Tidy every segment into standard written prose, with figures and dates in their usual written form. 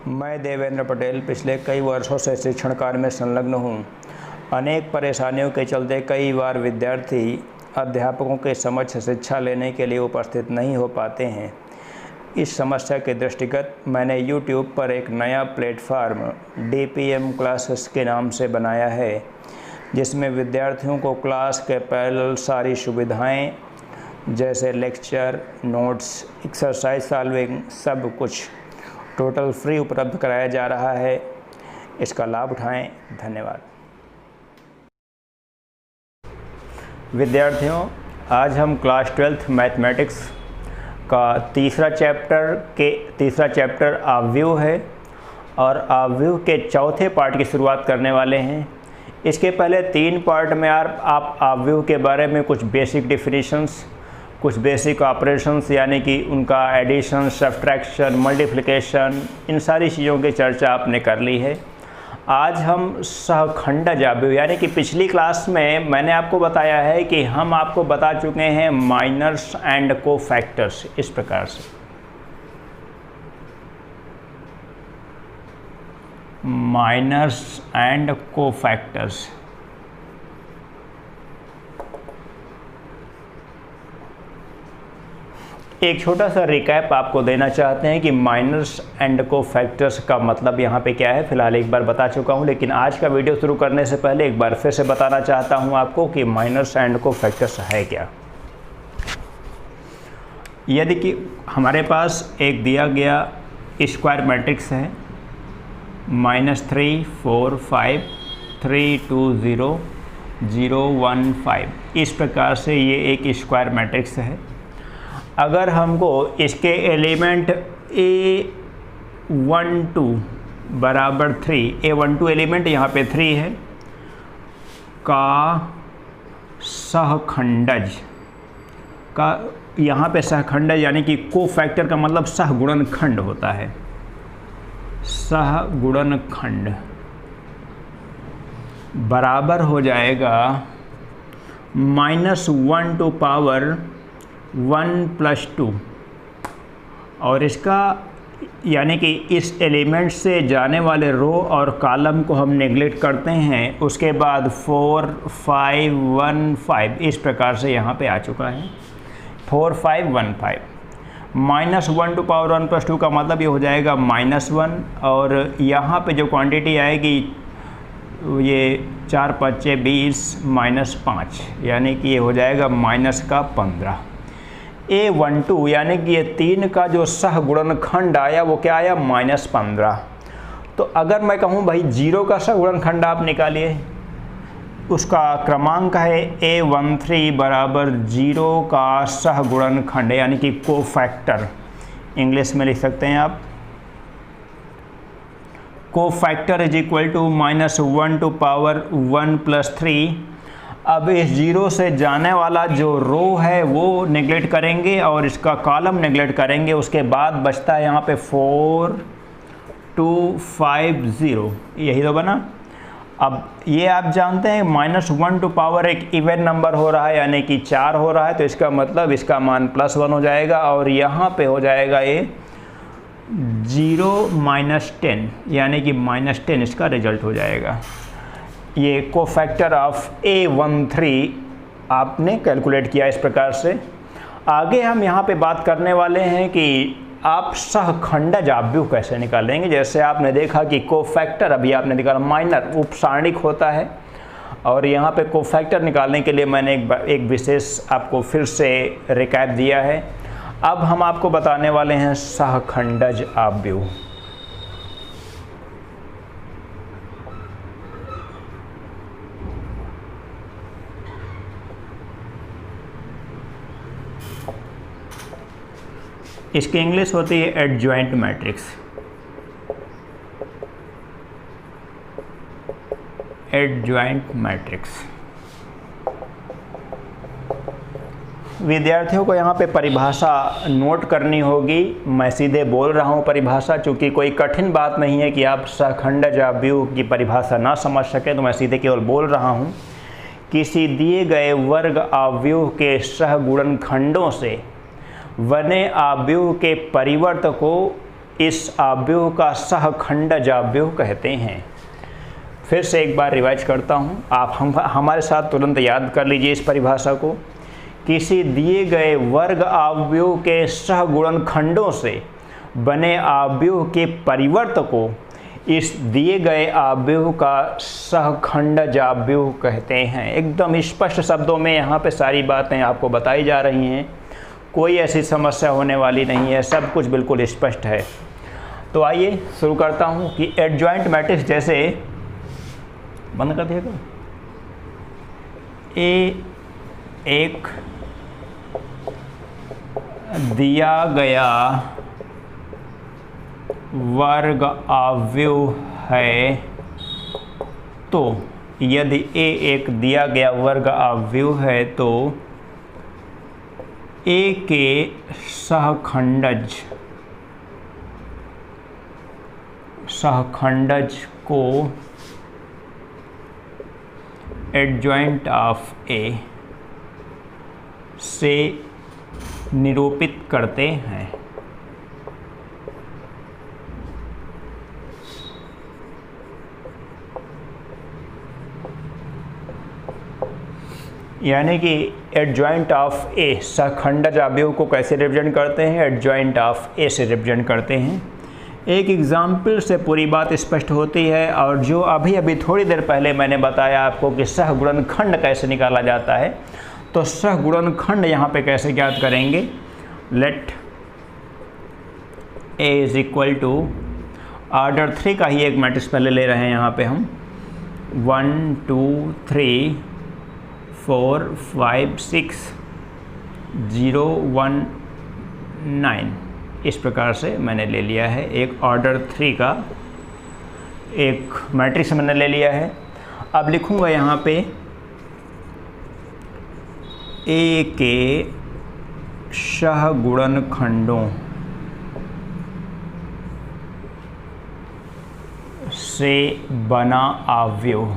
मैं देवेंद्र पटेल पिछले कई वर्षों से शिक्षण कार्य में संलग्न हूँ। अनेक परेशानियों के चलते कई बार विद्यार्थी अध्यापकों के समक्ष शिक्षा लेने के लिए उपस्थित नहीं हो पाते हैं। इस समस्या के दृष्टिगत मैंने YouTube पर एक नया प्लेटफार्म DPM क्लासेस के नाम से बनाया है, जिसमें विद्यार्थियों को क्लास के पैरेलल सारी सुविधाएं जैसे लेक्चर, नोट्स, एक्सरसाइज सॉल्विंग सब कुछ टोटल फ्री उपलब्ध कराया जा रहा है। इसका लाभ उठाएं। धन्यवाद। विद्यार्थियों, आज हम क्लास 12th मैथमेटिक्स का तीसरा चैप्टर आव्यूह है और आव्यूह के चौथे पार्ट की शुरुआत करने वाले हैं। इसके पहले 3 पार्ट में आप आव्यूह के बारे में कुछ बेसिक डिफिनीशंस, कुछ बेसिक ऑपरेशंस यानी कि उनका एडिशन, सब्ट्रैक्शन, मल्टीप्लिकेशन, इन सारी चीज़ों की चर्चा आपने कर ली है। आज हम सहखंडज आव्यूह यानी कि पिछली क्लास में मैंने आपको बताया है कि हम आपको बता चुके हैं माइनर्स एंड कोफैक्टर्स। इस प्रकार से माइनर्स एंड कोफैक्टर्स। एक छोटा सा रिकैप आपको देना चाहते हैं कि माइनर्स एंड कोफैक्टर्स का मतलब यहाँ पे क्या है। फिलहाल एक बार बता चुका हूँ, लेकिन आज का वीडियो शुरू करने से पहले एक बार फिर से बताना चाहता हूँ आपको कि माइनर्स एंड कोफैक्टर्स है क्या। यदि कि हमारे पास एक दिया गया स्क्वायर मैट्रिक्स है -3 4 5 3 2 0 0 1 5, इस प्रकार से ये एक स्क्वायर मैट्रिक्स है। अगर हमको इसके एलिमेंट A12 बराबर 3, A12 एलिमेंट यहाँ पे 3 है, का सहखंडज का, यहाँ पे सहखंडज यानी कि कोफैक्टर का मतलब सहगुणनखंड होता है। सहगुणनखंड बराबर हो जाएगा -1 टू पावर 1 + 2, और इसका यानी कि इस एलिमेंट से जाने वाले रो और कॉलम को हम नेगलेक्ट करते हैं। उसके बाद 4 5 1 5 इस प्रकार से यहाँ पे आ चुका है 4 5 1 5। -1 टू पावर 1 + 2 का मतलब ये हो जाएगा -1, और यहाँ पे जो क्वांटिटी आएगी ये 4 5 20 -5, यानी कि ये हो जाएगा -15। A12 यानी कि ये 3 का जो सहगुणनखंड आया वो क्या आया -15। तो अगर मैं कहूँ भाई 0 का सहगुणनखंड आप निकालिए, उसका क्रमांक है A13 बराबर 0 का सहगुणनखंड यानी कि कोफैक्टर। इंग्लिश में लिख सकते हैं आप, cofactor is equal to -1 to power 1 + 3। अब इस 0 से जाने वाला जो रो है वो नेगलेक्ट करेंगे और इसका कॉलम नेगलेक्ट करेंगे। उसके बाद बचता है यहाँ पे 4 2 5 0, यही तो बना। अब ये आप जानते हैं -1 टू पावर एक इवन नंबर हो रहा है यानी कि 4 हो रहा है, तो इसका मतलब इसका मान +1 हो जाएगा, और यहाँ पे हो जाएगा ये 0 -10 यानी कि -10 इसका रिजल्ट हो जाएगा। ये कोफैक्टर ऑफ A13 आपने कैलकुलेट किया इस प्रकार से। आगे हम यहाँ पे बात करने वाले हैं कि आप सहखंडज आव्यूह कैसे निकालेंगे। जैसे आपने देखा कि कोफैक्टर अभी आपने निकाला, माइनर उपसारणिक होता है, और यहाँ पे कोफैक्टर निकालने के लिए मैंने एक विशेष आपको फिर से रिकैप दिया है। अब हम आपको बताने वाले हैं सहखंडज आव्यूह। इसकी इंग्लिश होती है एडजॉइंट मैट्रिक्स। Adjoint matrix. विद्यार्थियों को यहाँ पे परिभाषा नोट करनी होगी। मैं सीधे बोल रहा हूँ परिभाषा, चूँकि कोई कठिन बात नहीं है कि आप सहखंडज आव्यूह की परिभाषा ना समझ सकें, तो मैं सीधे केवल बोल रहा हूँ। किसी दिए गए वर्ग आव्यूह के सहगुणनखंडों से बने आव्यूह के परिवर्त को इस अवयव का सहखंडज अवयव कहते हैं। फिर से एक बार रिवाइज करता हूँ, आप हमारे साथ तुरंत याद कर लीजिए इस परिभाषा को। किसी दिए गए वर्ग अवयव के सहगुणनखंडों से बने अवयव के परिवर्त को इस दिए गए अवयव का सहखंडज अवयव कहते हैं। एकदम स्पष्ट शब्दों में यहाँ पे सारी बातें आपको बताई जा रही हैं, कोई ऐसी समस्या होने वाली नहीं है, सब कुछ बिल्कुल स्पष्ट है। तो आइए शुरू करता हूँ कि एडजॉइंट मैट्रिक्स जैसे, बंद कर दिएगा, एक दिया गया वर्ग अवयव है, तो यदि ए एक दिया गया वर्ग अवयव है तो ए के सहखंडज को एडजॉइंट ऑफ ए से निरूपित करते हैं। यानी कि एडजॉइंट ऑफ ए सहखंडज अवयव को कैसे रिप्रेजेंट करते हैं, एडजॉइंट ऑफ ए से रिप्रेजेंट करते हैं। एक एग्जाम्पल से पूरी बात स्पष्ट होती है। और जो अभी थोड़ी देर पहले मैंने बताया आपको कि सहगुणनखंड कैसे निकाला जाता है, तो सहगुणनखंड यहाँ पे कैसे ज्ञात करेंगे। Let A is equal to order 3 का ही एक मैट्रिक्स पहले ले रहे हैं यहाँ पे हम, 1 2 3 4 5 6 0 1 9 इस प्रकार से मैंने ले लिया है। एक ऑर्डर 3 का एक मैट्रिक्स मैंने ले लिया है। अब लिखूँगा यहाँ पे ए के सहगुणनखंडों से बना अवयव।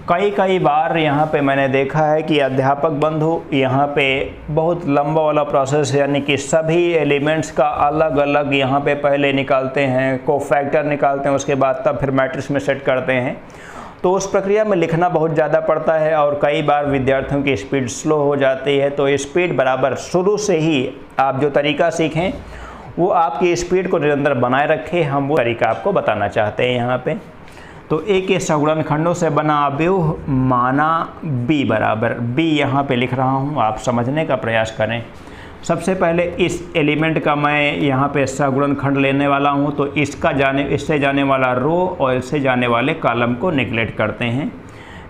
कई बार यहाँ पे मैंने देखा है कि अध्यापक बंधु यहाँ पे बहुत लंबा वाला प्रोसेस, यानी कि सभी एलिमेंट्स का अलग अलग यहाँ पे पहले निकालते हैं, कोफैक्टर निकालते हैं, उसके बाद तब फिर मैट्रिक्स में सेट करते हैं। तो उस प्रक्रिया में लिखना बहुत ज़्यादा पड़ता है और कई बार विद्यार्थियों की स्पीड स्लो हो जाती है। तो स्पीड बराबर शुरू से ही आप जो तरीका सीखें वो आपकी स्पीड को निरंतर बनाए रखें, हम वो तरीका आपको बताना चाहते हैं यहाँ पे। तो ए के सहगुणनखंडों से बना अवयव माना बी बराबर, बी यहाँ पे लिख रहा हूँ, आप समझने का प्रयास करें। सबसे पहले इस एलिमेंट का मैं यहाँ पे सहगुणनखंड लेने वाला हूँ, तो इससे जाने वाला रो और इससे जाने वाले कॉलम को निगलेक्ट करते हैं।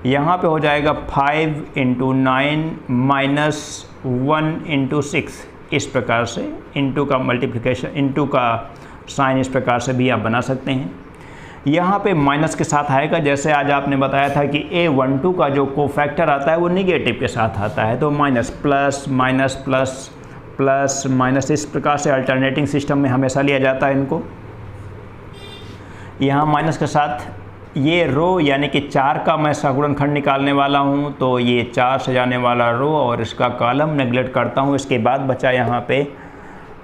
यहाँ पे हो जाएगा 5 × 9 माइनस 1 × 6, इस प्रकार से इंटू का मल्टीप्लिकेशन, इंटू का साइन इस प्रकार से भी आप बना सकते हैं। यहाँ पे माइनस के साथ आएगा, जैसे आज आपने बताया था कि A12 का जो कोफैक्टर आता है वो निगेटिव के साथ आता है, तो minus plus minus plus plus minus, इस प्रकार से अल्टरनेटिंग सिस्टम में हमेशा लिया जाता है इनको। यहाँ माइनस के साथ ये रो यानी कि 4 का मैं सहगुणनखंड निकालने वाला हूँ, तो ये 4 से जाने वाला रो और इसका कॉलम नेगलेक्ट करता हूँ। इसके बाद बचा यहाँ पे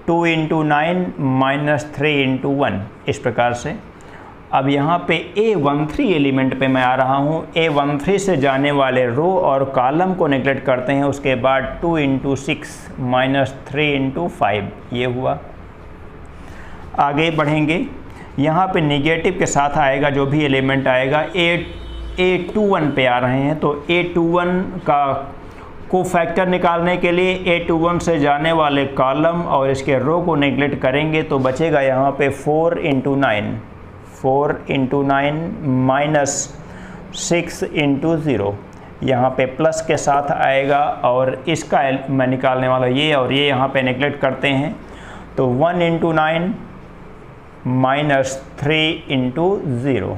2 × 9 माइनस 3 × 1 इस प्रकार से। अब यहाँ पे A13 एलिमेंट पे मैं आ रहा हूँ, A13 से जाने वाले रो और कॉलम को नेगलेक्ट करते हैं। उसके बाद 2 × 6 माइनस 3 × 5 ये हुआ। आगे बढ़ेंगे, यहाँ पे निगेटिव के साथ आएगा जो भी एलिमेंट आएगा। A21 पे आ रहे हैं, तो A21 का कोफैक्टर निकालने के लिए A21 से जाने वाले कॉलम और इसके रो को नेगलेक्ट करेंगे, तो बचेगा यहाँ पे 4 × 9 माइनस 6 × 0, यहाँ पे प्लस के साथ आएगा और इसका मैं निकालने वाला ये और ये यहाँ पे नेगलेक्ट करते हैं, तो 1 × 9 माइनस 3 × 0,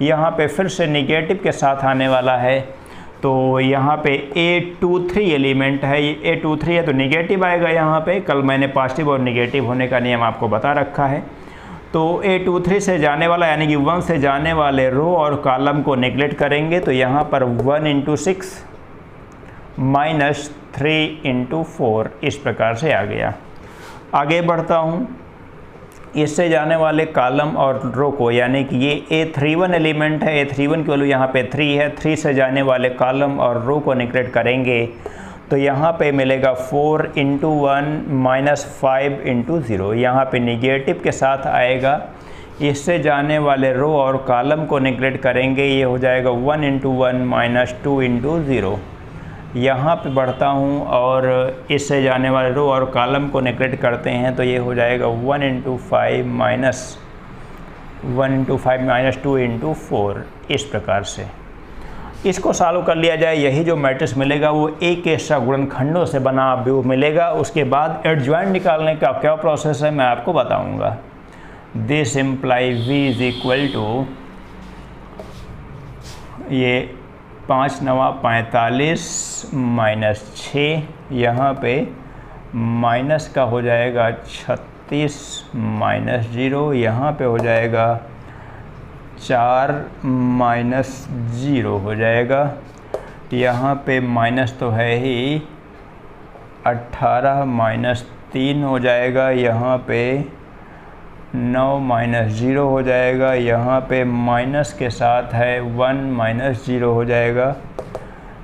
यहाँ पे फिर से निगेटिव के साथ आने वाला है। तो यहाँ पे A23 एलिमेंट है, ये A23 है तो निगेटिव आएगा यहाँ पे। कल मैंने पॉजिटिव और निगेटिव होने का नियम आपको बता रखा है। तो A23 से जाने वाला यानी कि 1 से जाने वाले रो और कॉलम को नेगलेक्ट करेंगे, तो यहाँ पर 1 × 6 माइनस 3 × 4 इस प्रकार से आ गया। आगे बढ़ता हूँ, इससे जाने वाले कॉलम और रो को, यानी कि ये A31 एलिमेंट है, A31 की वैल्यू यहाँ पे 3 है, 3 से जाने वाले कॉलम और रो को निगलेक्ट करेंगे तो यहाँ पे मिलेगा 4 × 1 - 5 × 0, यहाँ पे निगेटिव के साथ आएगा। इससे जाने वाले रो और कॉलम को निगलेक्ट करेंगे, ये हो जाएगा 1 × 1 - 2 × 0। यहाँ पे बढ़ता हूँ और इससे जाने वाले रो और कॉलम को निगलेक्ट करते हैं तो ये हो जाएगा 1 × 5 - 1 × 5 - 2 × 4। इस प्रकार से इसको सॉल्व कर लिया जाए, यही जो मैट्रिक्स मिलेगा वो A के सगुणनखंडों से बना व्यू मिलेगा। उसके बाद एडजॉइंट निकालने का क्या प्रोसेस है मैं आपको बताऊंगा। दिस इम्प्लाई V = ये 5 × 9 = 45 - 6, यहाँ पे माइनस का हो जाएगा 36 - 0, यहाँ पे हो जाएगा 4 - 0 हो जाएगा, यहाँ पे माइनस तो है ही, 18 - 3 हो जाएगा, यहाँ पे 9 - 0 हो जाएगा, यहाँ पे माइनस के साथ है 1 - 0 हो जाएगा,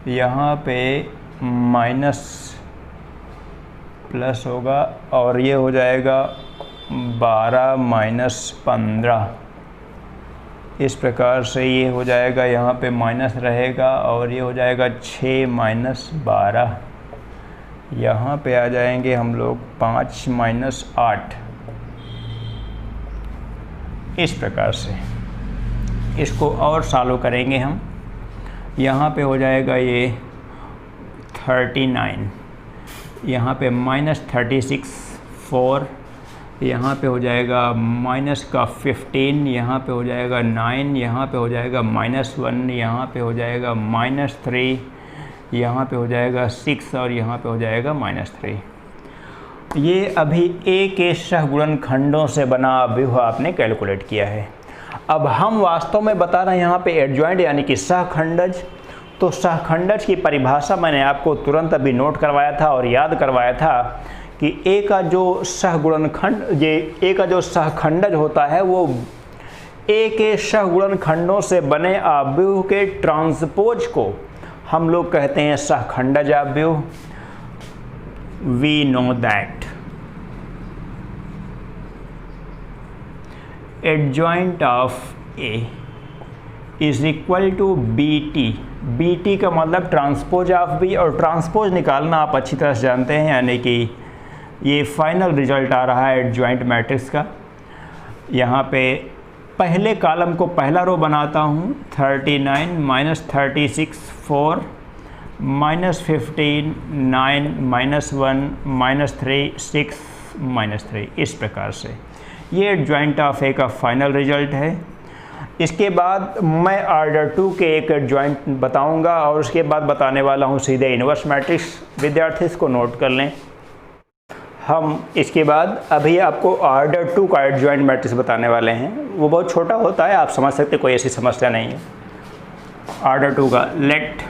यहाँ पे माइनस प्लस होगा और ये हो जाएगा 12 - 15। इस प्रकार से ये हो जाएगा, यहाँ पे माइनस रहेगा और ये हो जाएगा 6 - 12। यहाँ पे आ जाएंगे हम लोग 5 - 8। इस प्रकार से इसको और सॉल्व करेंगे हम। यहाँ पे हो जाएगा ये 39, यहाँ पे -36 4, यहाँ पे हो जाएगा माइनस का 15, यहाँ पे हो जाएगा 9, यहाँ पे हो जाएगा -1, यहाँ पे हो जाएगा -3, यहाँ पे हो जाएगा 6 और यहाँ पे हो जाएगा -3। ये अभी A के सहगुणनखंडों से बना व्यूह आपने कैलकुलेट किया है। अब हम वास्तव में बता रहे हैं यहाँ पे एडजॉइंट यानी कि सहखंडज। तो सहखंडज की परिभाषा मैंने आपको तुरंत अभी नोट करवाया था और याद करवाया था कि A का जो सहगुणनखंड, ये A का जो सहखंडज होता है वो A के सहगुणनखंडों से बने आव्यूह के ट्रांसपोज को हम लोग कहते हैं सहखंडज आव्यूह। We know that adjoint of A is equal to BT। BT का मतलब ट्रांसपोज ऑफ B, और ट्रांसपोज निकालना आप अच्छी तरह से जानते हैं, यानी कि ये फाइनल रिजल्ट आ रहा है एडजॉइंट मैट्रिक्स का। यहाँ पे पहले कॉलम को पहला रो बनाता हूँ, 39 - 36 4 -15 9 -1 -3 6 -3। इस प्रकार से ये एडजॉइंट ऑफ A का फाइनल रिजल्ट है। इसके बाद मैं ऑर्डर 2 के एक एडजॉइंट बताऊंगा और उसके बाद बताने वाला हूं सीधे इन्वर्स मैट्रिक्स। विद्यार्थी इसको नोट कर लें। हम इसके बाद अभी आपको ऑर्डर 2 का एडजॉइंट मैट्रिक्स बताने वाले हैं। वो बहुत छोटा होता है, आप समझ सकते, कोई ऐसी समस्या नहीं है। ऑर्डर 2 का लेट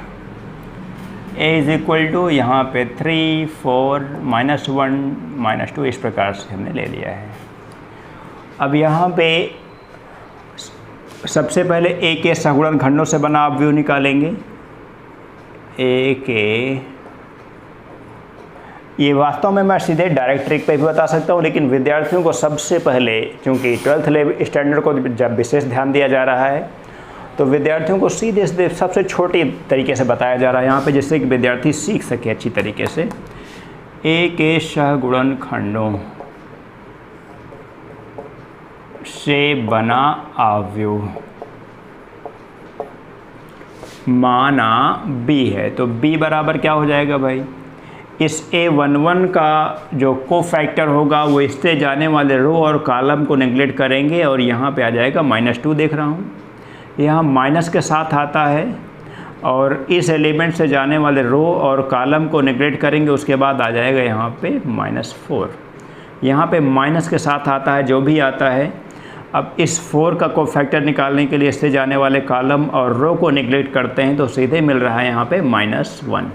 A = यहाँ पे 3 4 -1 -2, इस प्रकार से हमने ले लिया है। अब यहाँ पे सबसे पहले A के सहगुणनखंडों से बना आप व्यू निकालेंगे। A के, ये वास्तव में मैं सीधे डायरेक्ट ट्रिक पे भी बता सकता हूँ, लेकिन विद्यार्थियों को सबसे पहले, चूँकि 12th लेवल स्टैंडर्ड को जब विशेष ध्यान दिया जा रहा है तो विद्यार्थियों को सीधे सीधे सबसे छोटे तरीके से बताया जा रहा है यहाँ पे, जिससे कि विद्यार्थी सीख सके अच्छी तरीके से। A के सहगुणनखंडों से बना आव्यूह माना B है, तो B बराबर क्या हो जाएगा भाई, इस A11 का जो कोफैक्टर होगा वो इससे जाने वाले रो और कॉलम को नेगलेक्ट करेंगे और यहाँ पे आ जाएगा -2 देख रहा हूँ, यहाँ माइनस के साथ आता है और इस एलिमेंट से जाने वाले रो और कॉलम को नेगलेक्ट करेंगे, उसके बाद आ जाएगा यहाँ पे -4। यहाँ पे माइनस के साथ आता है जो भी आता है। अब इस 4 का कोफैक्टर निकालने के लिए इससे जाने वाले कॉलम और रो को नेगलेक्ट करते हैं तो सीधे मिल रहा है यहाँ पे -1।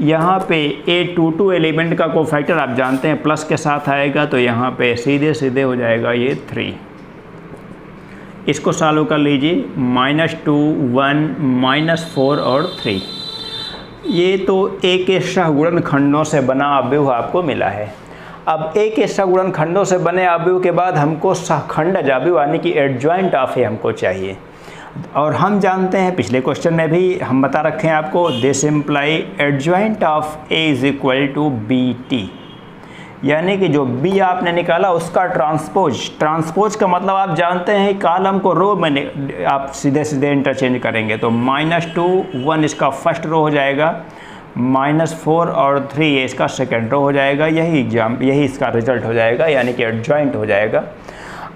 यहाँ पे A22 एलिमेंट का कोफैक्टर आप जानते हैं प्लस के साथ आएगा, तो यहाँ पे सीधे सीधे हो जाएगा ये 3। इसको सॉल्व कर लीजिए, -2, 1, -4 और 3। ये तो A के सहगुणन खंडों से बना अवयव आपको मिला है। अब A के सहगुणन खंडों से बने अवयव के बाद हमको सहखंडज अवयव यानी कि एडजॉइंट ऑफ A हमको चाहिए। और हम जानते हैं पिछले क्वेश्चन में भी हम बता रखे हैं आपको, this imply adjoint of A is equal to BT, यानी कि जो B आपने निकाला उसका ट्रांसपोज का मतलब आप जानते हैं कॉलम को रो में आप सीधे सीधे इंटरचेंज करेंगे, तो -2, 1 इसका फर्स्ट रो हो जाएगा, -4 और 3 ये इसका सेकेंड रो हो जाएगा। यही इसका रिजल्ट हो जाएगा, यानी कि एडजॉइंट हो जाएगा।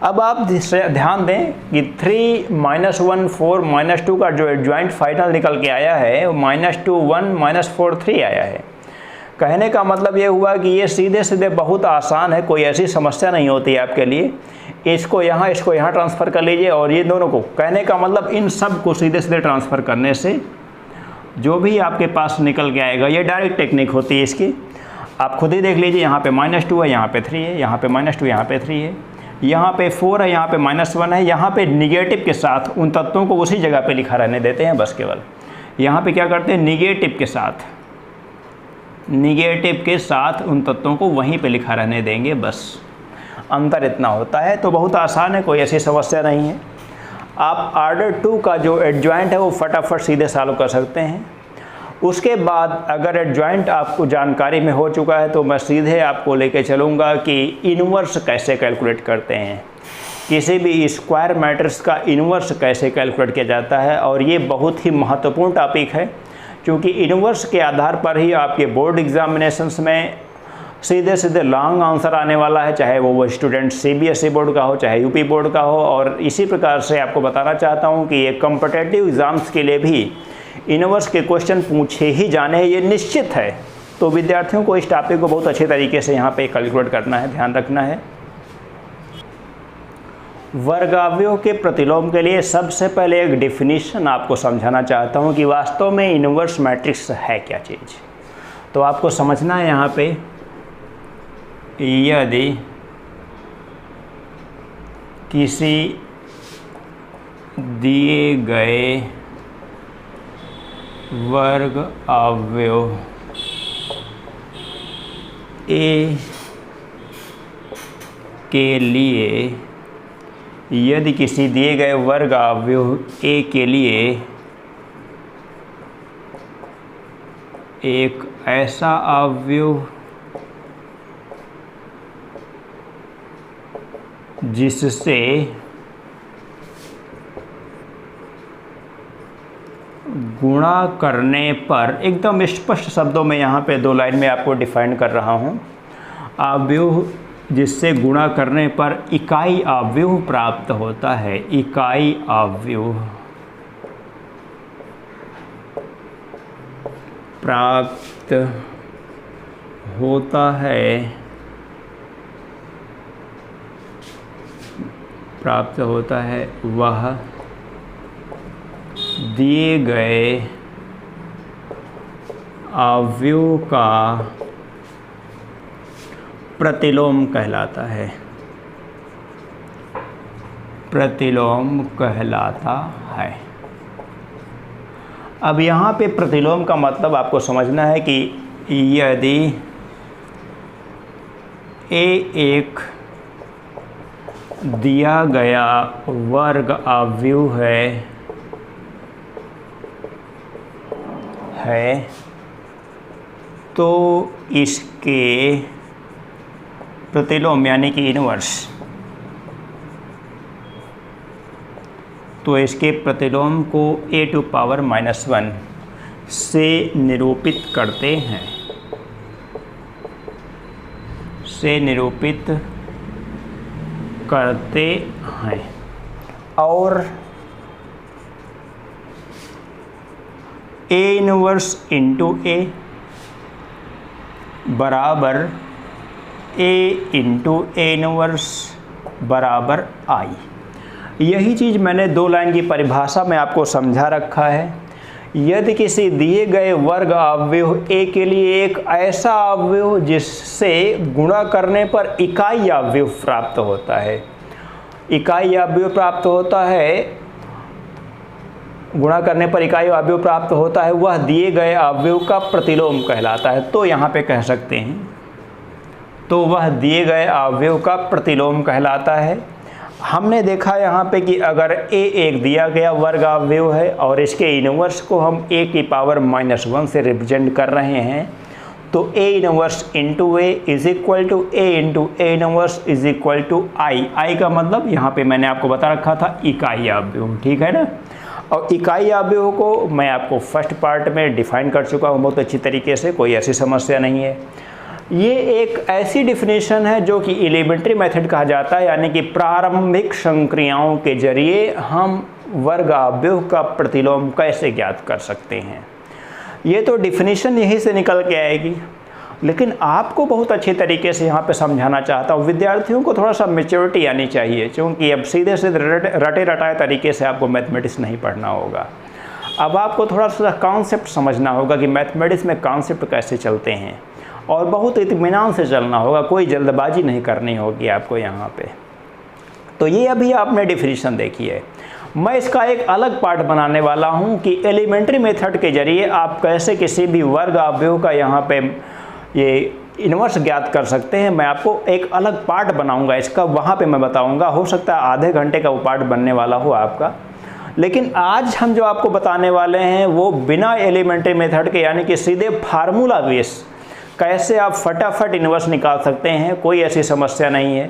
अब आप ध्यान दें कि 3, -1, 4, -2 का जो एडजॉइंट फाइनल निकल के आया है वो -2, 1, -4, 3 आया है। कहने का मतलब ये हुआ कि ये सीधे सीधे बहुत आसान है, कोई ऐसी समस्या नहीं होती है आपके लिए। इसको यहाँ ट्रांसफ़र कर लीजिए और ये दोनों को, कहने का मतलब इन सब को सीधे सीधे ट्रांसफ़र करने से जो भी आपके पास निकल के आएगा, ये डायरेक्ट टेक्निक होती है इसकी। आप खुद ही देख लीजिए, यहाँ पे -2 है, यहाँ पे 3 है, यहाँ पे -2, यहाँ पे 3 है, यहाँ पे 4 है, यहाँ पे -1 है। यहाँ पे निगेटिव के साथ उन तत्वों को उसी जगह पे लिखा रहने देते हैं बस केवल। यहाँ पे क्या करते हैं, निगेटिव के साथ उन तत्वों को वहीं पे लिखा रहने देंगे, बस अंतर इतना होता है। तो बहुत आसान है, कोई ऐसी समस्या नहीं है। आप ऑर्डर 2 का जो एडजॉइंट है वो फटाफट सीधे सॉल्व कर सकते हैं। उसके बाद अगर एडजॉइंट आपको जानकारी में हो चुका है तो मैं सीधे आपको लेके चलूँगा कि इन्वर्स कैसे कैलकुलेट करते हैं, किसी भी स्क्वायर मैट्रिक्स का इन्वर्स कैसे कैलकुलेट किया जाता है। और ये बहुत ही महत्वपूर्ण टॉपिक है, क्योंकि इन्वर्स के आधार पर ही आपके बोर्ड एग्जामिनेशंस में सीधे सीधे लॉन्ग आंसर आने वाला है, चाहे वो स्टूडेंट CBSE बोर्ड का हो, चाहे UP बोर्ड का हो। और इसी प्रकार से आपको बताना चाहता हूँ कि ये कॉम्पिटिटिव एग्ज़ाम्स के लिए भी इन्वर्स के क्वेश्चन पूछे ही जाने हैं, ये निश्चित है। तो विद्यार्थियों को इस टॉपिक को बहुत अच्छे तरीके से यहाँ पे कैलकुलेट करना है, ध्यान रखना है। वर्गावयव के प्रतिलोम के लिए सबसे पहले एक डेफिनेशन आपको समझाना चाहता हूँ कि वास्तव में इन्वर्स मैट्रिक्स है क्या चीज़। तो आपको समझना है यहाँ पे, यदि किसी दिए गए वर्ग अवयव A के लिए, यदि किसी दिए गए वर्ग अवयव A के लिए एक ऐसा अवयव जिससे गुणा करने पर, एकदम स्पष्ट शब्दों में यहाँ पे 2 लाइन में आपको डिफाइन कर रहा हूँ, अवयव जिससे गुणा करने पर इकाई अवयव प्राप्त होता है, इकाई अवयव प्राप्त होता है, वह दिए गए अवयव का प्रतिलोम कहलाता है, प्रतिलोम कहलाता है। अब यहाँ पे प्रतिलोम का मतलब आपको समझना है कि यदि A एक दिया गया वर्ग अवयव है तो इसके प्रतिलोम यानी कि इन्वर्स, तो इसके प्रतिलोम को A⁻⁻1 से निरूपित करते हैं, और A इन्वर्स इंटू A बराबर A इंटू A इन्वर्स बराबर I। यही चीज़ मैंने 2 लाइन की परिभाषा में आपको समझा रखा है। यदि किसी दिए गए वर्ग अवयव ए के लिए एक ऐसा अवयव जिससे गुणा करने पर इकाई अवयव प्राप्त होता है, इकाई अवयव प्राप्त होता है, गुणा करने पर इकाई अवयव प्राप्त होता है, वह दिए गए अवयव का प्रतिलोम कहलाता है। तो यहाँ पे कह सकते हैं, तो वह दिए गए अवयव का प्रतिलोम कहलाता है। हमने देखा यहाँ पे कि अगर a एक दिया गया वर्ग अवयव है और इसके इनवर्स को हम a की पावर -1 से रिप्रेजेंट कर रहे हैं, तो a inverse into a is equal to a into a inverse is equal to i का मतलब यहाँ पे मैंने आपको बता रखा था इकाई अवयव, ठीक है ना। और इकाई अवयव को मैं आपको फर्स्ट पार्ट में डिफाइन कर चुका हूँ बहुत अच्छी तरीके से, कोई ऐसी समस्या नहीं है। ये एक ऐसी डिफिनेशन है जो कि एलिमेंट्री मेथड कहा जाता है, यानी कि प्रारंभिक संक्रियाओं के जरिए हम वर्ग अवयव का प्रतिलोम कैसे ज्ञात कर सकते हैं। ये तो डिफिनेशन यहीं से निकल के आएगी, लेकिन आपको बहुत अच्छे तरीके से यहाँ पे समझाना चाहता हूँ। विद्यार्थियों को थोड़ा सा मैच्योरिटी आनी चाहिए, क्योंकि अब सीधे सीधे रटे रटाए तरीके से आपको मैथमेटिक्स नहीं पढ़ना होगा। अब आपको थोड़ा सा कॉन्सेप्ट समझना होगा कि मैथमेटिक्स में कॉन्सेप्ट कैसे चलते हैं, और बहुत इत्मीनान से चलना होगा, कोई जल्दबाजी नहीं करनी होगी आपको यहाँ पे। तो ये अभी आपने डिफिनीशन देखी है। मैं इसका एक अलग पार्ट बनाने वाला हूँ कि एलिमेंट्री मेथड के जरिए आप कैसे किसी भी वर्ग अवयव का यहाँ पे ये इन्वर्स ज्ञात कर सकते हैं। मैं आपको एक अलग पार्ट बनाऊँगा इसका, वहाँ पे मैं बताऊँगा। हो सकता है आधे घंटे का वो पार्ट बनने वाला हो आपका, लेकिन आज हम जो आपको बताने वाले हैं वो बिना एलिमेंट्री मेथड के, यानी कि सीधे फार्मूला बेस कैसे आप फटाफट इन्वर्स निकाल सकते हैं, कोई ऐसी समस्या नहीं है।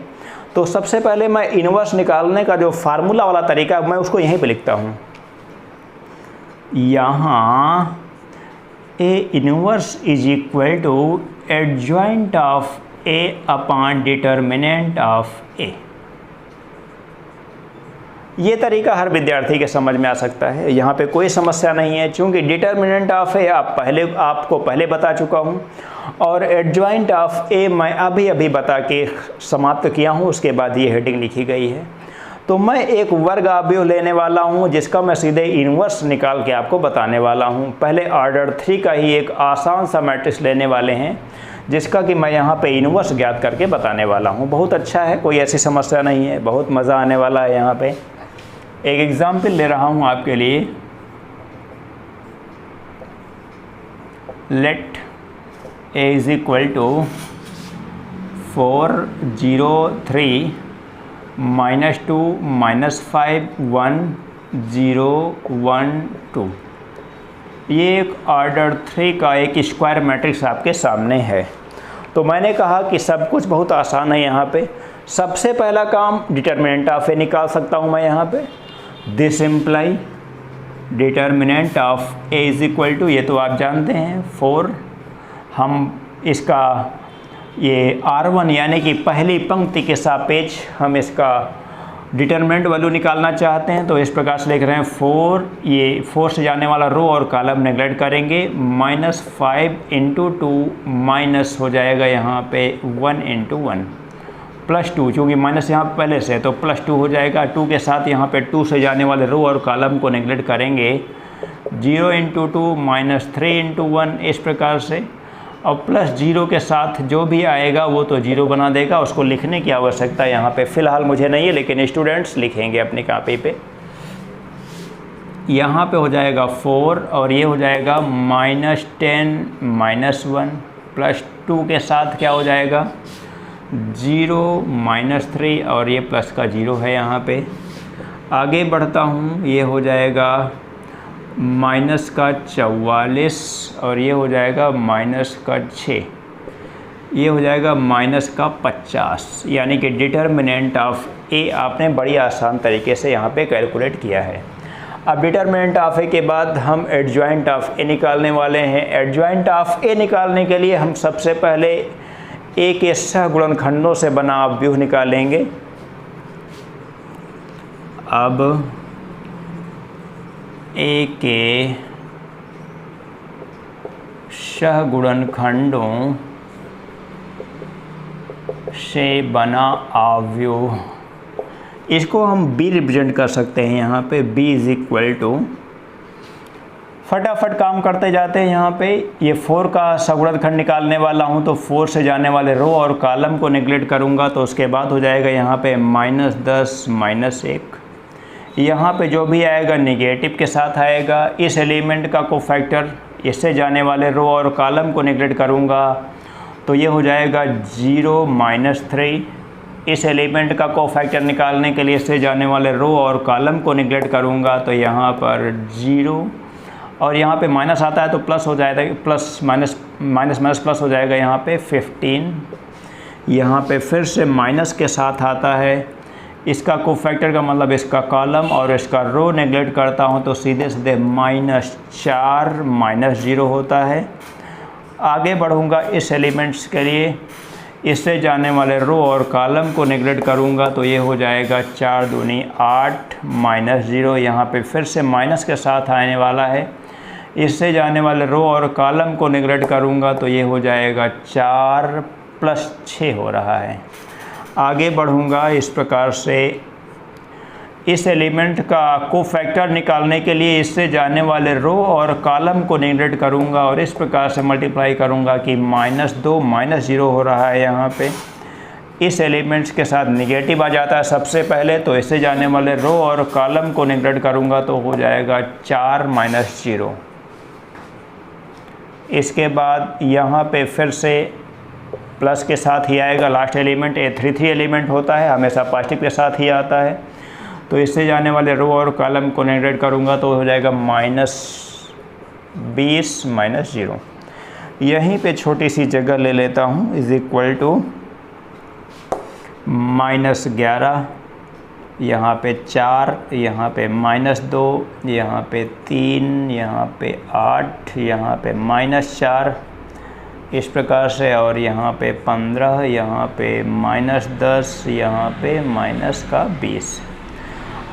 तो सबसे पहले मैं इन्वर्स निकालने का जो फार्मूला वाला तरीका मैं उसको यहीं पे लिखता हूँ। यहाँ A inverse is equal to adjoint of A upon determinant of A. ये तरीका हर विद्यार्थी के समझ में आ सकता है, यहाँ पे कोई समस्या नहीं है, क्योंकि डिटर्मिनेंट ऑफ ए आपको पहले बता चुका हूँ, और एडजॉइंट ऑफ ए मैं अभी बता के समाप्त किया हूँ, उसके बाद ये हेडिंग लिखी गई है। तो मैं एक वर्ग अवयव लेने वाला हूँ जिसका मैं सीधे इन्वर्स निकाल के आपको बताने वाला हूँ। पहले ऑर्डर 3 का ही एक आसान सा मैट्रिक्स लेने वाले हैं जिसका कि मैं यहाँ पे इन्वर्स ज्ञात करके बताने वाला हूँ। बहुत अच्छा है, कोई ऐसी समस्या नहीं है, बहुत मज़ा आने वाला है। यहाँ पे एक एग्जाम्पल ले रहा हूँ आपके लिए। Let A is equal to 4 0 3 -2 -5 1 0 1 2। ये एक ऑर्डर 3 का एक स्क्वायर मैट्रिक्स आपके सामने है। तो मैंने कहा कि सब कुछ बहुत आसान है। यहाँ पे सबसे पहला काम डिटर्मिनेंट ऑफ ए निकाल सकता हूँ मैं यहाँ पे। This imply determinant of A is equal to, ये तो आप जानते हैं 4। हम इसका ये R1 यानी कि पहली पंक्ति के सापेक्ष हम इसका डिटर्मिनेंट वैल्यू निकालना चाहते हैं। तो इस प्रकार से लिख रहे हैं 4, ये 4 से जाने वाला रो और कॉलम नेगलेक्ट करेंगे, -5 × 2 माइनस हो जाएगा यहाँ पे 1 × 1 +2, चूँकि माइनस यहाँ पहले से तो +2 हो जाएगा। 2 के साथ यहाँ पे 2 से जाने वाले रो और कॉलम को नेगलेक्ट करेंगे, 0 × 2 -3 × 1 इस प्रकार से, और +0 के साथ जो भी आएगा वो तो 0 बना देगा। उसको लिखने की आवश्यकता यहाँ पे फ़िलहाल मुझे नहीं है, लेकिन स्टूडेंट्स लिखेंगे अपनी कॉपी पे। यहाँ पे हो जाएगा 4 और ये हो जाएगा -10 -1 +2 के साथ क्या हो जाएगा 0 -3 और ये प्लस का 0 है यहाँ पे। आगे बढ़ता हूँ, ये हो जाएगा -44 और ये हो जाएगा -6, ये हो जाएगा -50, यानी कि डिटर्मिनेंट ऑफ ए आपने बड़ी आसान तरीके से यहाँ पे कैलकुलेट किया है। अब डिटर्मिनेंट ऑफ ए के बाद हम एडजॉइंट ऑफ ए निकालने वाले हैं। एडजॉइंट ऑफ ए निकालने के लिए हम सबसे पहले ए के सहगुणनखंडों से बना अवयव निकालेंगे। अब ए के सहगुणनखंडों से बना अवयव, इसको हम b रिप्रेजेंट कर सकते हैं यहाँ पे। b इज इक्वल टू फटाफट काम करते जाते हैं। यहाँ पे ये 4 का सगुणनखंड निकालने वाला हूँ, तो 4 से जाने वाले रो और कॉलम को नेगलेक्ट करूँगा, तो उसके बाद हो जाएगा यहाँ पे -10 -1। यहाँ पे जो भी आएगा नेगेटिव के साथ आएगा। इस एलिमेंट का कोफैक्टर, इससे जाने वाले रो और कॉलम को नेगलेक्ट करूँगा, तो ये हो जाएगा 0 -3। इस एलिमेंट का कोफैक्टर निकालने के लिए इससे जाने वाले रो और कॉलम को नेगलेक्ट करूँगा, तो यहाँ पर 0, और यहाँ पे माइनस आता है तो प्लस हो जाएगा, plus minus minus minus plus हो जाएगा। यहाँ पे 15, यहाँ पे फिर से माइनस के साथ आता है। इसका कोफैक्टर का मतलब इसका कॉलम और इसका रो नेगलेक्ट करता हूँ, तो सीधे सीधे -4 -0 होता है। आगे बढ़ूँगा इस एलिमेंट्स के लिए, इससे जाने वाले रो और कॉलम को नेगलेक्ट करूँगा, तो ये हो जाएगा 4 दूनी 8 -0। यहाँ पे फिर से माइनस के साथ आने वाला है। इससे जाने वाले रो और कॉलम को नेगलेक्ट करूँगा, तो ये हो जाएगा 4 + 6 हो रहा है। आगे बढ़ूँगा इस प्रकार से, इस एलिमेंट का कोफैक्टर निकालने के लिए इससे जाने वाले रो और कॉलम को नेगलेक्ट करूँगा और इस प्रकार से मल्टीप्लाई करूँगा कि -2 -0 हो रहा है। यहाँ पे इस एलिमेंट्स के साथ नेगेटिव आ जाता है सबसे पहले, तो इससे जाने वाले रो और कॉलम को नेगलेक्ट करूँगा, तो हो जाएगा 4 -0। इसके बाद यहाँ पे फिर से प्लस के साथ ही आएगा लास्ट एलिमेंट। ये 3 एलिमेंट होता है, हमेशा पॉजिटिव के साथ ही आता है, तो इससे जाने वाले रो और कॉलम को नेगलेक्ट करूँगा, तो हो जाएगा -20 -0। यहीं पे छोटी सी जगह ले लेता हूँ, = -11, यहाँ पे 4, यहाँ पे -2, यहाँ पे 3, यहाँ पे 8, यहाँ पे -4, इस प्रकार से, और यहाँ पे 15, यहाँ पे -10, यहाँ पे -20।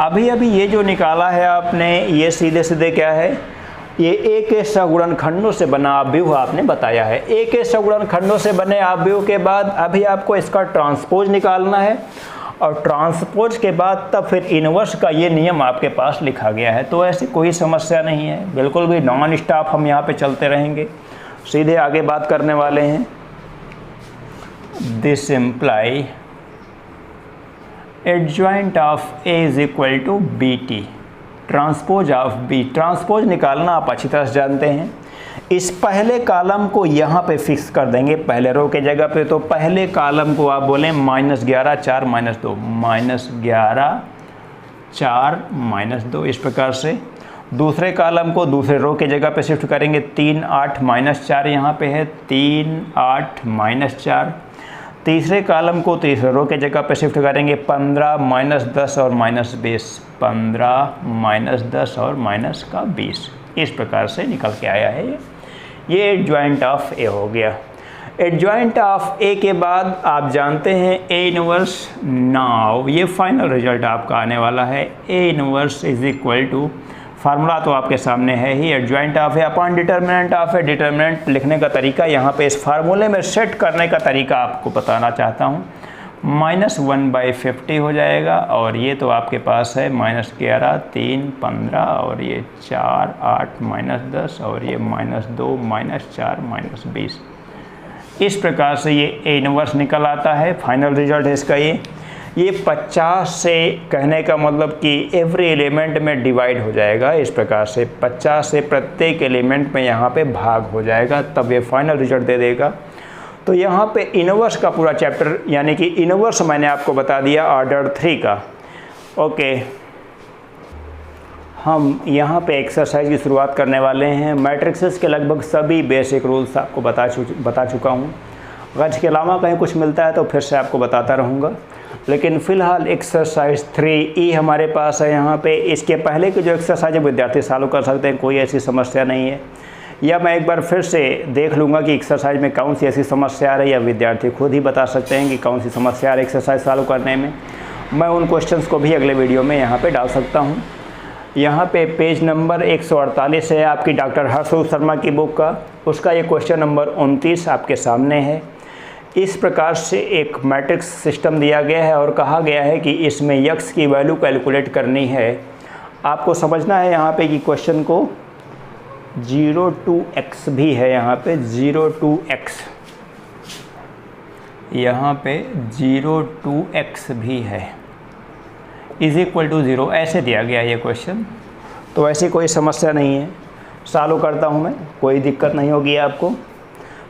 अभी ये जो निकाला है आपने, ये सीधे सीधे क्या है, ये एक के सगुणनखंडों से बना अवयव आपने बताया है। एक के सगुणनखंडों से बने अवयव के बाद अभी आपको इसका ट्रांसपोज निकालना है, और ट्रांसपोज के बाद तब फिर इनवर्स का ये नियम आपके पास लिखा गया है। तो ऐसी कोई समस्या नहीं है, बिल्कुल भी नॉन स्टॉप हम यहाँ पे चलते रहेंगे। सीधे आगे बात करने वाले हैं। This imply adjoint of A = BT, transpose of B। Transpose निकालना आप अच्छी तरह से जानते हैं। इस पहले कॉलम को यहाँ पे फिक्स कर देंगे पहले रो के जगह पे, तो पहले कॉलम को आप बोलें -11 4 -2, -11 4 -2, इस प्रकार से। दूसरे कॉलम को दूसरे रो के जगह पे शिफ्ट करेंगे, 3 8 -4 यहाँ पे है, 3 8 -4। तीसरे कॉलम को तीसरे रो के जगह पे शिफ्ट करेंगे, 15 -10 और -20, 15 -10 और -20, इस प्रकार से निकल के आया है। ये एडजॉइंट ऑफ A हो गया। एडजॉइंट ऑफ A के बाद आप जानते हैं A इनवर्स। नाउ ये फाइनल रिजल्ट आपका आने वाला है। A इनवर्स = फार्मूला तो आपके सामने है ही, adjoint of A upon determinant of A। Determinant लिखने का तरीका यहाँ पे इस फार्मूले में सेट करने का तरीका आपको बताना चाहता हूँ। -1/50 हो जाएगा, और ये तो आपके पास है -11 3 15, और ये 4 8 -10, और ये -2 -4 -20। इस प्रकार से ये A इनवर्स निकल आता है। फाइनल रिजल्ट है इसका ये 50 से, कहने का मतलब कि एवरी एलिमेंट में डिवाइड हो जाएगा। इस प्रकार से 50 से प्रत्येक एलिमेंट में यहाँ पे भाग हो जाएगा, तब ये फाइनल रिजल्ट दे देगा। तो यहाँ पे इनवर्स का पूरा चैप्टर, यानी कि इनवर्स मैंने आपको बता दिया ऑर्डर 3 का। ओके, हम यहाँ पे एक्सरसाइज की शुरुआत करने वाले हैं। मैट्रिक्सेस के लगभग सभी बेसिक रूल्स आपको बता चुका हूँ। अगर इसके अलावा कहीं कुछ मिलता है तो फिर से आपको बताता रहूँगा, लेकिन फ़िलहाल एक्सरसाइज 3E हमारे पास है यहाँ पे। इसके पहले की जो एक्सरसाइज है विद्यार्थी सॉल्व कर सकते हैं, कोई ऐसी समस्या नहीं है। या मैं एक बार फिर से देख लूँगा कि एक्सरसाइज में कौन सी ऐसी समस्या आ रही है, या विद्यार्थी खुद ही बता सकते हैं कि कौन सी समस्या आ रही है एक्सरसाइज सॉल्व करने में। मैं उन क्वेश्चंस को भी अगले वीडियो में यहाँ पे डाल सकता हूँ। यहाँ पे पेज नंबर 148 है आपकी डॉक्टर हर्षवर्धन शर्मा की बुक का, उसका ये क्वेश्चन नंबर 29 आपके सामने है। इस प्रकार से एक मैट्रिक्स सिस्टम दिया गया है और कहा गया है कि इसमें यक्स की वैल्यू कैलकुलेट करनी है। आपको समझना है यहाँ पे कि क्वेश्चन को 02x भी है यहाँ पे, 02x, यहाँ पे 02x भी है, इज इक्वल टू 0, ऐसे दिया गया ये क्वेश्चन। तो ऐसी कोई समस्या नहीं है, सॉल्व करता हूँ मैं, कोई दिक्कत नहीं होगी आपको।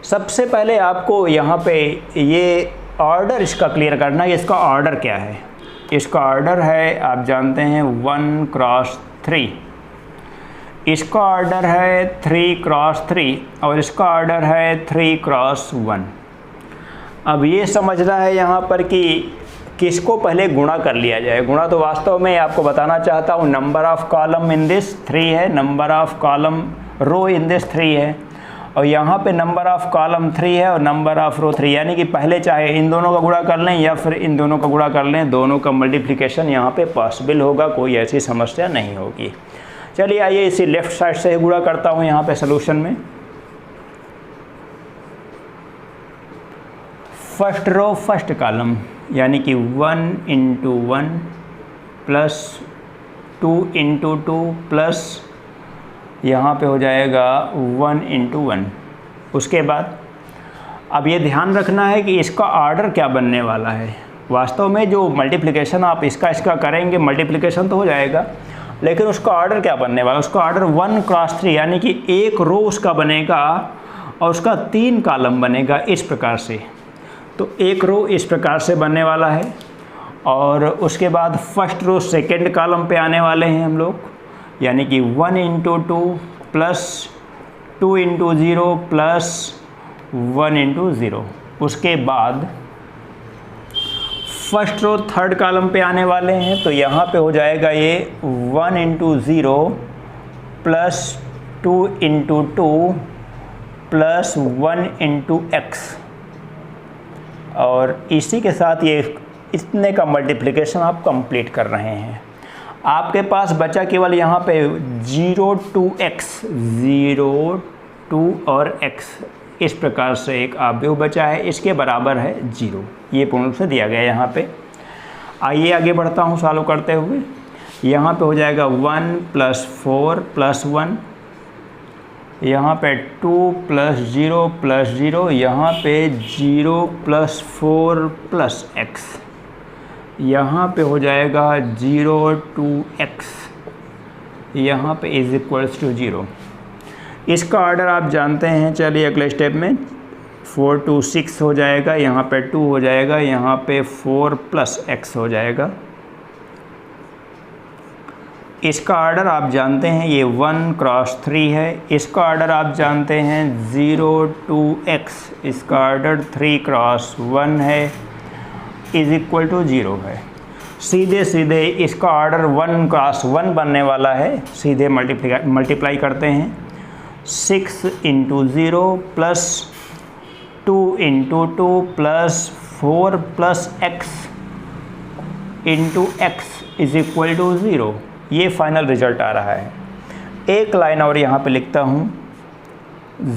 सबसे पहले आपको यहाँ पे ये ऑर्डर इसका क्लियर करना है, इसका ऑर्डर क्या है। इसका ऑर्डर है, आप जानते हैं 1 क्रॉस 3, इसका ऑर्डर है 3 क्रॉस 3 और इसका ऑर्डर है 3 क्रॉस 1। अब ये समझना है यहाँ पर कि किसको पहले गुणा कर लिया जाए। गुणा तो वास्तव में आपको बताना चाहता हूँ, number of column in this 3 है, number of column row in this 3 है, और यहाँ पे नंबर ऑफ़ कॉलम 3 है और नंबर ऑफ़ रो 3, यानी कि पहले चाहे इन दोनों का गुणा कर लें या फिर इन दोनों का गुणा कर लें, दोनों का मल्टीप्लिकेशन यहाँ पे पॉसिबल होगा, कोई ऐसी समस्या नहीं होगी। चलिए आइए इसी लेफ़्ट साइड से ही गुणा करता हूँ यहाँ पे सोल्यूशन में। फर्स्ट रो फर्स्ट कॉलम, यानी कि 1 इंटू 1 प्लस 2 इंटू 2 प्लस यहाँ पे हो जाएगा 1 इंटू 1। उसके बाद अब ये ध्यान रखना है कि इसका ऑर्डर क्या बनने वाला है। वास्तव में जो मल्टीप्लिकेशन आप इसका करेंगे, मल्टीप्लिकेशन तो हो जाएगा, लेकिन उसका ऑर्डर क्या बनने वाला है। उसका ऑर्डर 1 क्रॉस 3, यानी कि एक रो उसका बनेगा और उसका 3 कॉलम बनेगा इस प्रकार से। तो एक रो इस प्रकार से बनने वाला है और उसके बाद फर्स्ट रो सेकेंड कॉलम पे आने वाले हैं हम लोग, यानी कि 1 into 2 plus 2 into 0 plus 1 into 0। उसके बाद फर्स्ट रो थर्ड कॉलम पे आने वाले हैं, तो यहाँ पे हो जाएगा ये 1 into 0 plus 2 into 2 plus 1 into x, और इसी के साथ ये इतने का मल्टीप्लिकेशन आप कंप्लीट कर रहे हैं। आपके पास बचा केवल यहाँ पे 02x, 02 और x, इस प्रकार से एक अवयव बचा है, इसके बराबर है 0। ये पूर्ण रूप से दिया गया है यहाँ पे। आइए आगे बढ़ता हूँ सॉल्व करते हुए। यहाँ पे हो जाएगा 1 प्लस 4 प्लस 1, यहाँ पे 2 प्लस 0 प्लस 0, यहाँ पे 0 प्लस 4 प्लस x, यहाँ पे हो जाएगा 02x, यहाँ पे इज इक्वल्स टू 0। इसका ऑर्डर आप जानते हैं। चलिए अगले स्टेप में 4 2 6 हो जाएगा, यहाँ पे 2 हो जाएगा, यहाँ पे 4 प्लस x हो जाएगा। इसका ऑर्डर आप जानते हैं ये 1 क्रॉस 3 है। इसका ऑर्डर आप जानते हैं 02x, इसका ऑर्डर 3 क्रॉस 1 है, इज इक्वल टू 0 है। सीधे सीधे इसका ऑर्डर 1 क्रॉस 1 बनने वाला है, सीधे मल्टीप्लाई करते हैं। 6 into 0 plus 2 into 2 plus 4 plus x into x is equal to 0। ये फाइनल रिजल्ट आ रहा है। एक लाइन और यहाँ पे लिखता हूँ,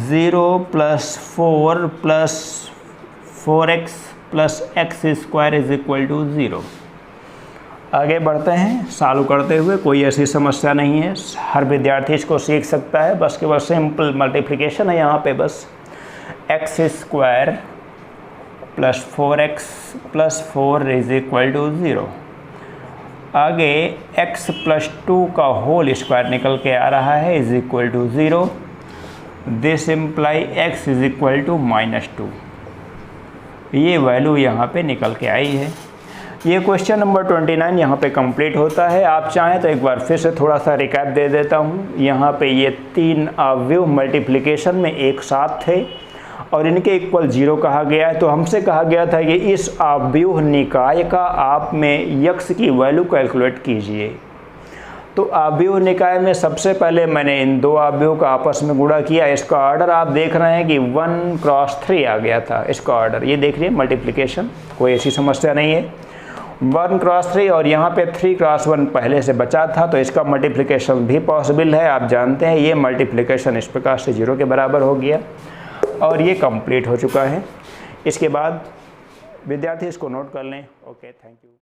0 plus 4 plus 4x plus x square is equal to 0। आगे बढ़ते हैं सॉल्व करते हुए, कोई ऐसी समस्या नहीं है, हर विद्यार्थी इसको सीख सकता है। बस केवल सिंपल मल्टीप्लिकेशन है यहाँ पे, बस x square plus 4x plus 4 is equal to 0। आगे x प्लस 2 का होल स्क्वायर निकल के आ रहा है, is equal to 0। This imply x is equal to -2। ये वैल्यू यहाँ पे निकल के आई है। ये क्वेश्चन नंबर 29 यहाँ पे कंप्लीट होता है। आप चाहें तो एक बार फिर से थोड़ा सा रिकैप दे देता हूँ। यहाँ पे ये 3 अवयव मल्टीप्लिकेशन में एक साथ थे और इनके इक्वल 0 कहा गया है। तो हमसे कहा गया था कि इस अवयव निकाय का आप में यक्स की वैल्यू कैलकुलेट कीजिए। तो अवयव निकाय में सबसे पहले मैंने इन 2 अवयव का आपस में गुणा किया। इसका ऑर्डर आप देख रहे हैं कि 1 क्रॉस 3 आ गया था इसका ऑर्डर। ये देख रहे हैं मल्टीप्लिकेशन, कोई ऐसी समस्या नहीं है। 1 क्रॉस 3 और यहाँ पे 3 क्रॉस 1 पहले से बचा था, तो इसका मल्टीप्लिकेशन भी पॉसिबल है। आप जानते हैं ये मल्टीप्लिकेशन इस प्रकार से 0 के बराबर हो गया और ये कंप्लीट हो चुका है। इसके बाद विद्यार्थी इसको नोट कर लें। Okay, thank you.